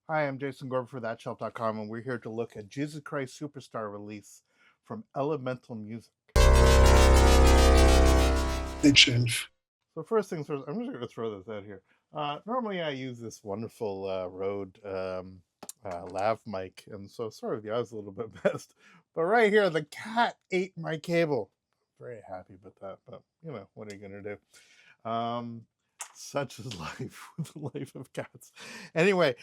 Hi, I'm Jason Gorb for ThatShelf.com, and we're here to look at Jesus Christ Superstar release from Elemental Music. Big shelf. So first things first, I'm just going to throw this out here. Normally I use this wonderful Rode lav mic, and so sorry if the audio's a little bit messed. But right here, the cat ate my cable. Very happy about that, but what are you going to do? Such is life with the life of cats. Anyway,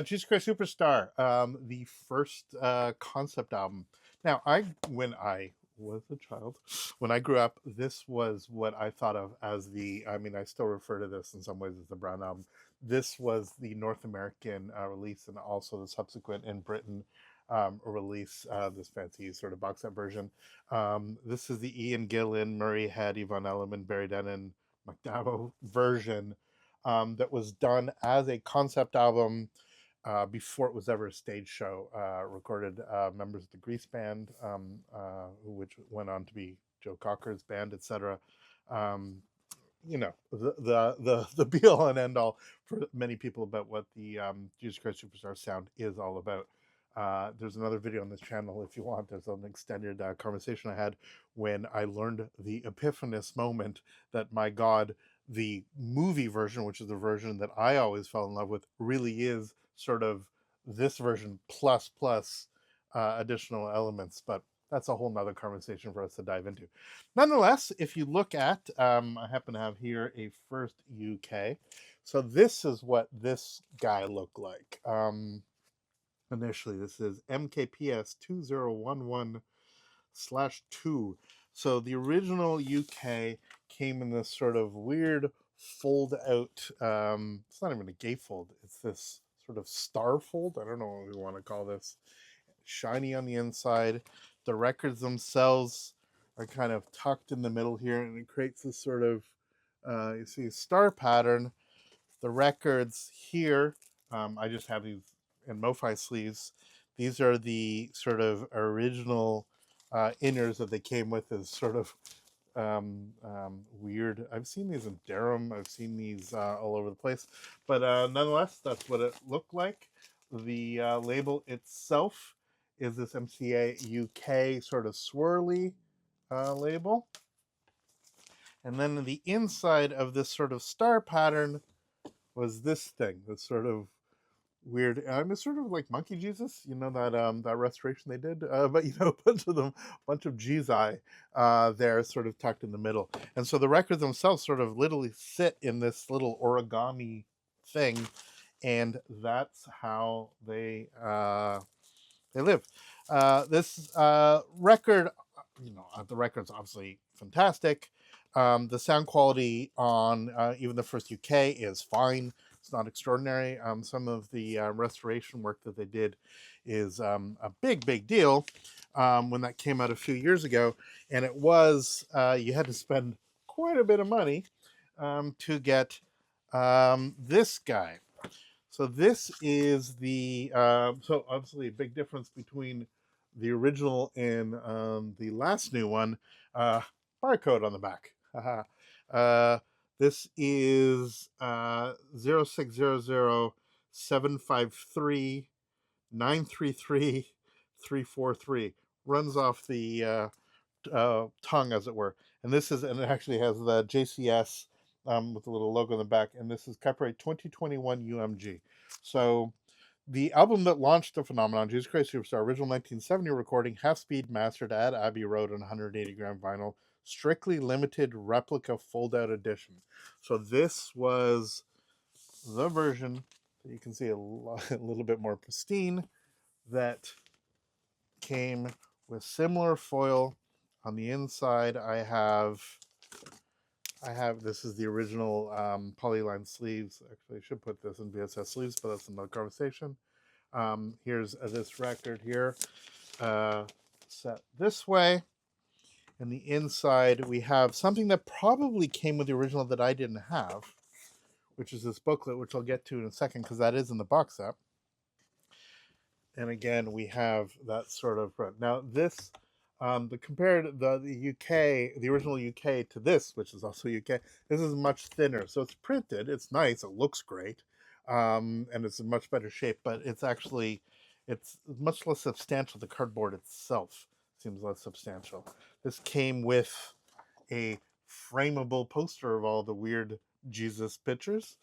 Jesus Christ Superstar, the first concept album. Now, when I was a child, when I grew up, this was what I thought of as I still refer to this in some ways as the Brown album. This was the North American release, and also the subsequent in Britain release, this fancy sort of box set version. This is the Ian Gillan, Murray Head, Yvonne Elliman, Barry Dennen, McDowell version that was done as a concept album before it was ever a stage show. Recorded members of the Grease band, which went on to be Joe Cocker's band, etc. Um, the be all and end all for many people about what the Jesus Christ Superstar sound is all about. There's another video on this channel if you want. There's an extended conversation I had when I learned the epiphanous moment that, my God, the movie version, which is the version that I always fell in love with, really is sort of this version plus additional elements. But that's a whole nother conversation for us to dive into. Nonetheless, if you look at, I happen to have here a first UK. So this is what this guy looked like. Initially, this is MKPS 2011/2. So the original UK came in this sort of weird fold out, it's not even a gatefold, it's this sort of star fold. I don't know what we want to call this. Shiny on the inside. The records themselves are kind of tucked in the middle here, and it creates this sort of, you see, star pattern. The records here, I just have these in MoFi sleeves. These are the sort of original inners that they came with, as sort of weird. I've seen these in Durham. I've seen these all over the place. But nonetheless, that's what it looked like. The label itself is this MCA UK sort of swirly label. And then the inside of this sort of star pattern was this thing, this sort of weird. It's sort of like Monkey Jesus, that restoration they did. But a bunch of Jesus there, sort of tucked in the middle. And so the records themselves sort of literally sit in this little origami thing, and that's how they live. This record, the record's obviously fantastic. The sound quality on even the first UK is fine. It's not extraordinary. Some of the restoration work that they did is a big deal when that came out a few years ago. And it was, you had to spend quite a bit of money to get this guy. So this is so obviously a big difference between the original and the last new one. Barcode on the back. This is 0600-753-933-343. Runs off the tongue, as it were. And it actually has the JCS with a little logo on the back. And this is copyright 2021 UMG. So the album that launched the phenomenon, Jesus Christ Superstar, original 1970 recording, half-speed mastered at Abbey Road on 180-gram vinyl, strictly limited replica fold-out edition. So this was the version that you can see a little bit more pristine, that came with similar foil. On the inside, I have this is the original polyline sleeves. Actually, I should put this in VSS sleeves, but that's another conversation. Here's this record here, set this way. And the inside, we have something that probably came with the original that I didn't have, which is this booklet, which I'll get to in a second, because that is in the box set. And again, we have that sort of front. Now this, compared the UK, the original UK, to this, which is also UK, this is much thinner. So it's printed, it's nice, it looks great. and it's in much better shape. But it's much less substantial. The cardboard itself seems less substantial. This came with a frameable poster of all the weird Jesus pictures,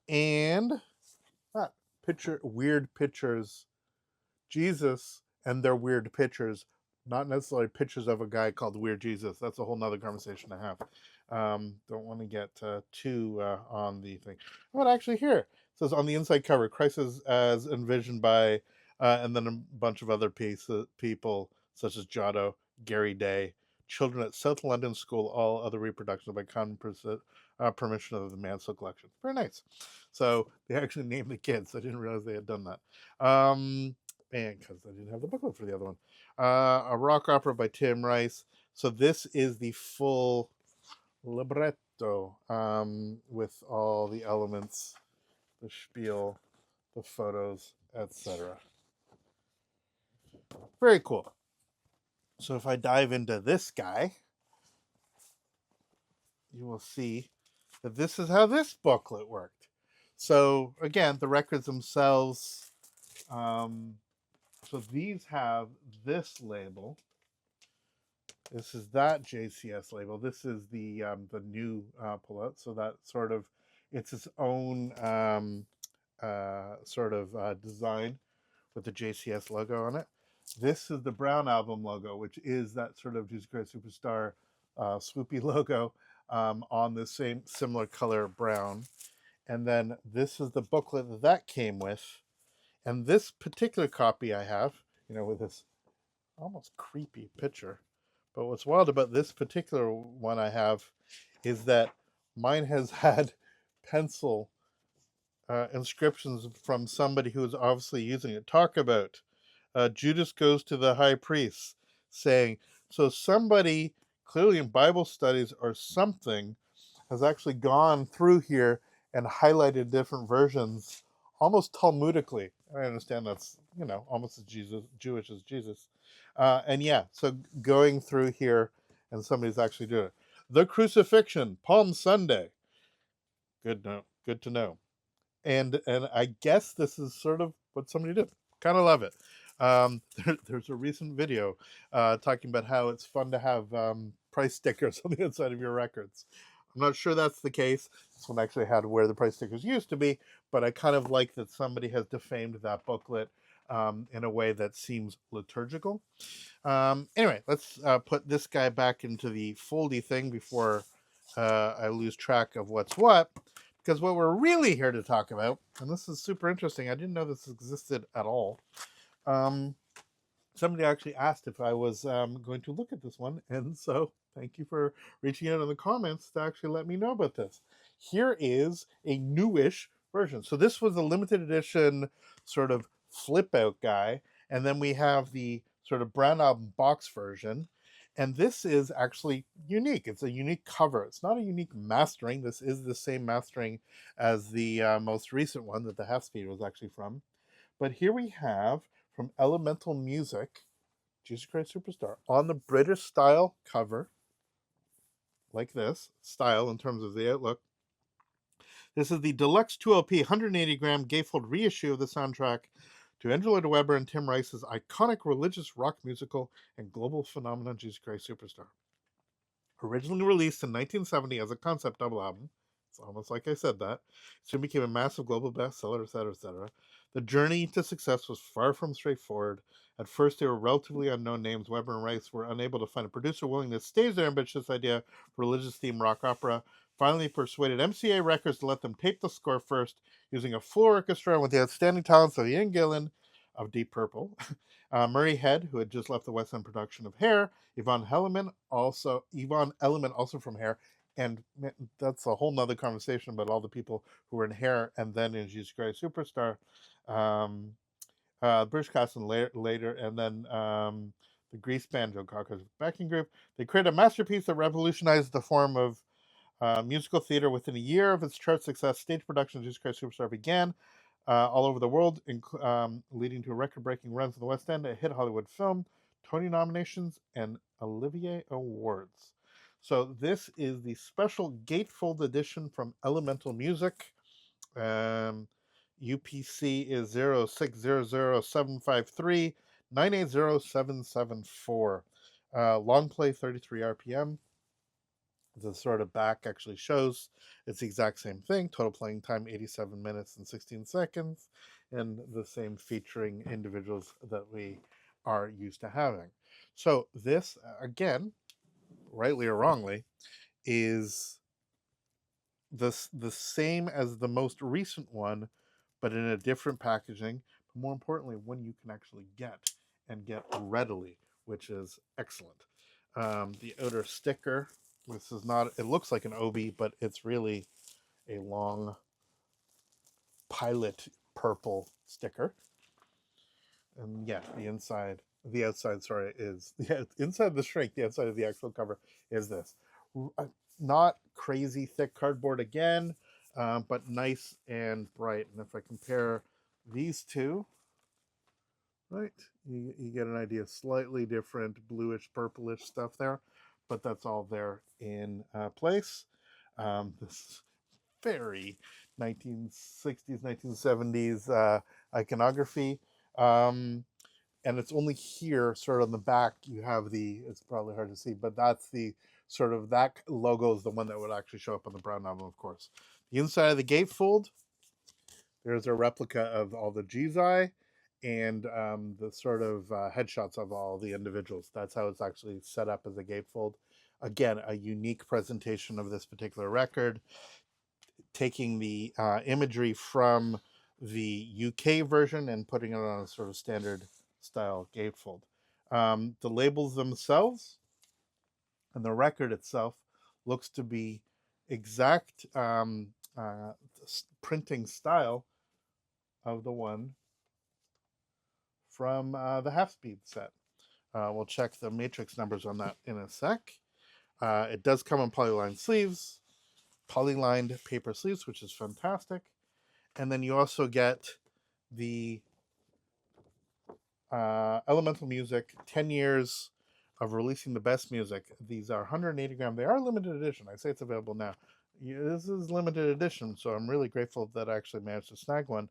and ah, weird pictures, Jesus and their weird pictures, not necessarily pictures of a guy called Weird Jesus. That's a whole nother conversation to have. Don't want to get too on the thing. But actually, here it says on the inside cover, Christ as envisioned by, and then a bunch of other people such as Giotto, Gary Day, children at South London School, all other reproductions by common permission of the Mansell Collection. Very nice. So they actually named the kids. I didn't realize they had done that. And because I didn't have the booklet for the other one. A rock opera by Tim Rice. So this is the full libretto with all the elements, the spiel, the photos, etc. Very cool. So if I dive into this guy, you will see that this is how this booklet worked. So again, the records themselves, so these have this label. This is that JCS label. This is the new pullout. So that sort of, it's its own sort of design with the JCS logo on it. This is the Brown Album logo, which is that sort of Jesus Christ Superstar swoopy logo on the same similar color brown. And then this is the booklet that came with. And this particular copy I have, with this almost creepy picture. But what's wild about this particular one I have is that mine has had pencil inscriptions from somebody who is obviously using it. Talk about Judas goes to the high priest, saying, so somebody clearly in Bible studies or something has actually gone through here and highlighted different versions almost Talmudically. I understand that's, almost as Jewish as Jesus. And yeah, so going through here and somebody's actually doing it. The Crucifixion, Palm Sunday. Good to know. And I guess this is sort of what somebody did. Kind of love it. There's a recent video talking about how it's fun to have price stickers on the inside of your records. I'm not sure that's the case. This one actually had where the price stickers used to be, but I kind of like that somebody has defamed that booklet in a way that seems liturgical. Anyway, let's put this guy back into the foldy thing before I lose track of what's what. Because what we're really here to talk about, and this is super interesting, I didn't know this existed at all. Somebody actually asked if I was going to look at this one, and so thank you for reaching out in the comments to actually let me know about this. Here is a newish version. So this was a limited edition sort of flip out guy, and then we have the sort of Brown Album box version. And this is actually unique. It's a unique cover. It's not a unique mastering. This is the same mastering as the most recent one that the half speed was actually from. But here we have from Elemental Music, Jesus Christ Superstar, on the British style cover, like this, style in terms of the outlook. This is the Deluxe 2LP 180 gram gatefold reissue of the soundtrack to Andrew Lloyd Webber and Tim Rice's iconic religious rock musical and global phenomenon Jesus Christ Superstar. Originally released in 1970 as a concept double album, it's almost like I said that, it soon became a massive global bestseller, etc., etc. The journey to success was far from straightforward. At first, they were relatively unknown names. Webber and Rice were unable to find a producer willing to stage their ambitious idea for religious-themed rock opera. Finally persuaded MCA Records to let them tape the score first, using a full orchestra with the outstanding talents of Ian Gillan of Deep Purple, Murray Head, who had just left the West End production of Hair, Yvonne Elliman, also from Hair, and that's a whole nother conversation about all the people who were in Hair and then in Jesus Christ Superstar. British cast later, and then the Grease band, Joe Cocker's backing group. They created a masterpiece that revolutionized the form of musical theater. Within a year of its chart success, stage production of Jesus Christ Superstar began all over the world, leading to a record-breaking run for the West End, a hit Hollywood film, Tony nominations, and Olivier Awards. So this is the special gatefold edition from Elemental Music. UPC is 06007539807774. Long play 33 RPM. The sort of back actually shows it's the exact same thing. Total playing time 87 minutes and 16 seconds, and the same featuring individuals that we are used to having. So this, again, rightly or wrongly, is the same as the most recent one, but in a different packaging. But more importantly, one you can actually get and get readily, which is excellent. The outer sticker. This is not. It looks like an obi, but it's really a long pilot purple sticker. And yeah, the outside, sorry, is inside the shrink. The outside of the actual cover is this. Not crazy thick cardboard again, but nice and bright. And if I compare these two, right, you get an idea. Slightly different bluish, purplish stuff there, but that's all there in place. This very 1960s, 1970s iconography. And it's only here, sort of on the back, you have it's probably hard to see, but that's the sort of, that logo is the one that would actually show up on the brown album, of course. The inside of the gatefold, there's a replica of all the Jizai and the sort of headshots of all the individuals. That's how it's actually set up as a gatefold. Again, a unique presentation of this particular record, taking the imagery from the UK version and putting it on a sort of standard style gatefold. The labels themselves and the record itself looks to be exact printing style of the one from the half speed set. We'll check the matrix numbers on that in a sec. It does come in polyline sleeves, polylined paper sleeves, which is fantastic. And then you also get the Elemental Music 10 years of releasing the best music. These are 180 gram. They are limited edition. I say it's available now. This is limited edition, so I'm really grateful that I actually managed to snag one.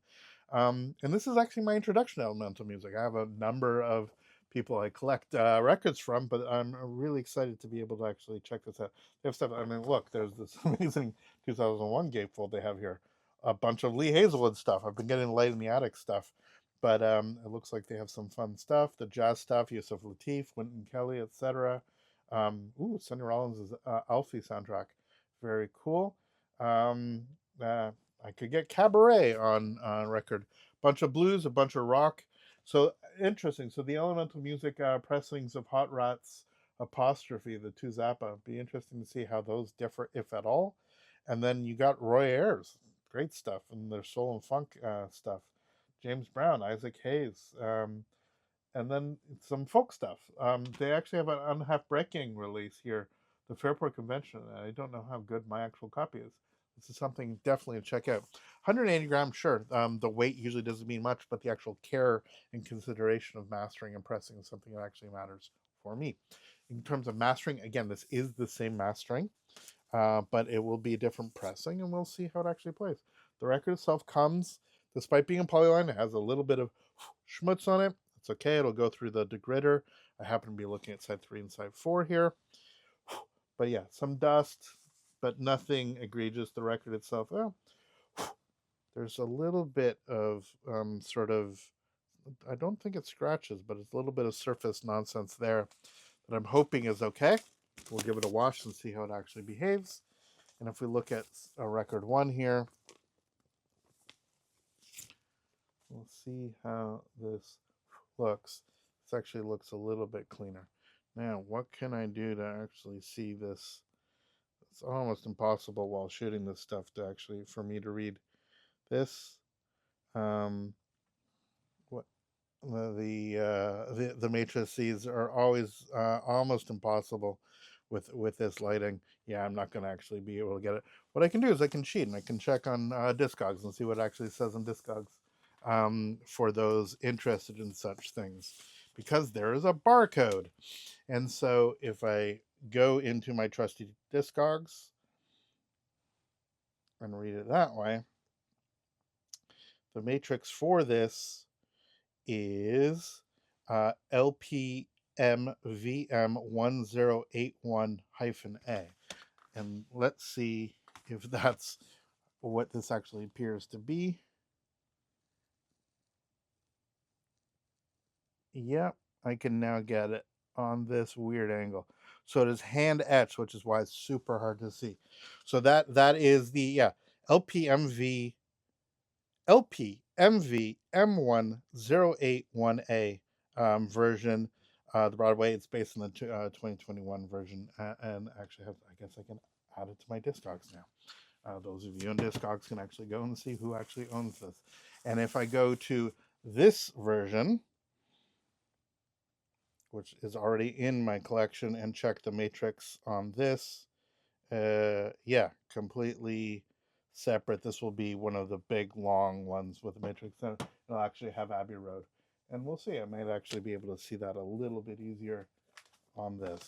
And this is actually my introduction to Elemental Music. I have a number of people I collect records from, but I'm really excited to be able to actually check this out. They have stuff. I mean, look, there's this amazing 2001 gatefold they have here. A bunch of Lee Hazelwood stuff. I've been getting Light in the Attic stuff, but it looks like they have some fun stuff. The jazz stuff, Yusuf Lateef, Wynton Kelly, etc. Sonny Rollins' Alfie soundtrack. Very cool. I could get Cabaret on record. Bunch of blues, a bunch of rock. So interesting. So the Elemental Music pressings of Hot Rats Apostrophe, the two Zappa. Be interesting to see how those differ, if at all. And then you got Roy Ayers, great stuff, and their soul and funk stuff. James Brown, Isaac Hayes, and then some folk stuff. They actually have an Unhalf Breaking release here, the Fairport Convention. I don't know how good my actual copy is. This is something definitely to check out. 180 grams, sure. The weight usually doesn't mean much, but the actual care and consideration of mastering and pressing is something that actually matters for me. In terms of mastering, again, this is the same mastering, but it will be a different pressing, and we'll see how it actually plays. The record itself comes, despite being in polyline, it has a little bit of schmutz on it. It's okay, it'll go through the degritter. I happen to be looking at side 3 and side 4 here. But yeah, some dust, but nothing egregious. The record itself, there's a little bit of sort of, I don't think it scratches, but it's a little bit of surface nonsense there that I'm hoping is okay. We'll give it a wash and see how it actually behaves. And if we look at record 1 here, we'll see how this looks. This actually looks a little bit cleaner. Now, what can I do to actually see this? It's almost impossible while shooting this stuff to actually, for me to read this. What the matrices are always almost impossible with this lighting. Yeah, I'm not going to actually be able to get it. What I can do is I can cheat and I can check on Discogs and see what it actually says on Discogs for those interested in such things, because there is a barcode. And so if I go into my trusty Discogs and read it that way, The matrix for this is LPMVM1081-A. And let's see if that's what this actually appears to be. Yep, I can now get it on this weird angle. So it is hand etched, which is why it's super hard to see. So that is the LPMV LPMV M1081A version. The Broadway, it's based on the 2021 version, and actually I guess I can add it to my Discogs now. Those of you in Discogs can actually go and see who actually owns this. And if I go to this version, which is already in my collection, and check the matrix on this, yeah, completely separate. This will be one of the big long ones with the matrix. And it'll actually have Abbey Road, and we'll see. I might actually be able to see that a little bit easier on this.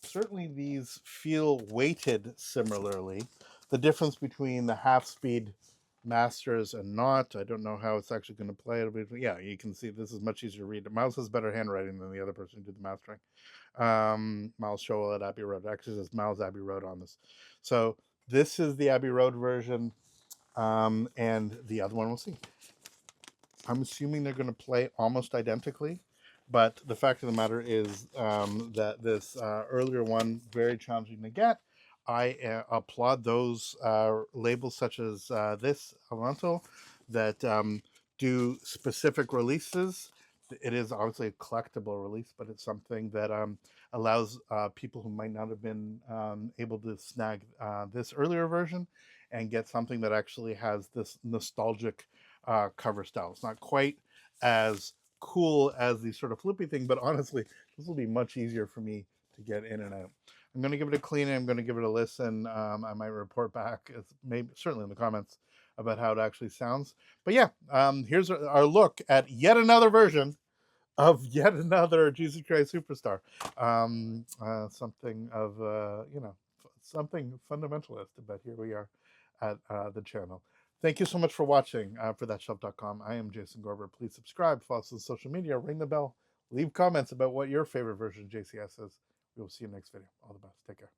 Certainly these feel weighted similarly. The difference between the half-speed masters and not, I don't know how it's actually going to play. Yeah, you can see this is much easier to read. The mouse has better handwriting than the other person who did the mastering. Miles Showell at Abbey Road. It actually says Miles Abbey Road on this. So this is the Abbey Road version, and the other one we'll see. I'm assuming they're going to play almost identically, but the fact of the matter is that this earlier one, very challenging to get. I applaud those labels such as this, Avanto, that do specific releases. It is obviously a collectible release, but it's something that allows people who might not have been able to snag this earlier version and get something that actually has this nostalgic cover style. It's not quite as cool as the sort of flippy thing, but honestly, this will be much easier for me to get in and out. I'm going to give it a clean. I'm going to give it a listen. I might report back, maybe certainly in the comments, about how it actually sounds. But yeah, here's our look at yet another version of yet another Jesus Christ Superstar. Something of something fundamentalist, but here we are at the channel. Thank you so much for watching for thatshelf.com. I am Jason Gorber. Please subscribe, follow us on social media, ring the bell, leave comments about what your favorite version of JCS is. We will see you next video. All the best. Take care.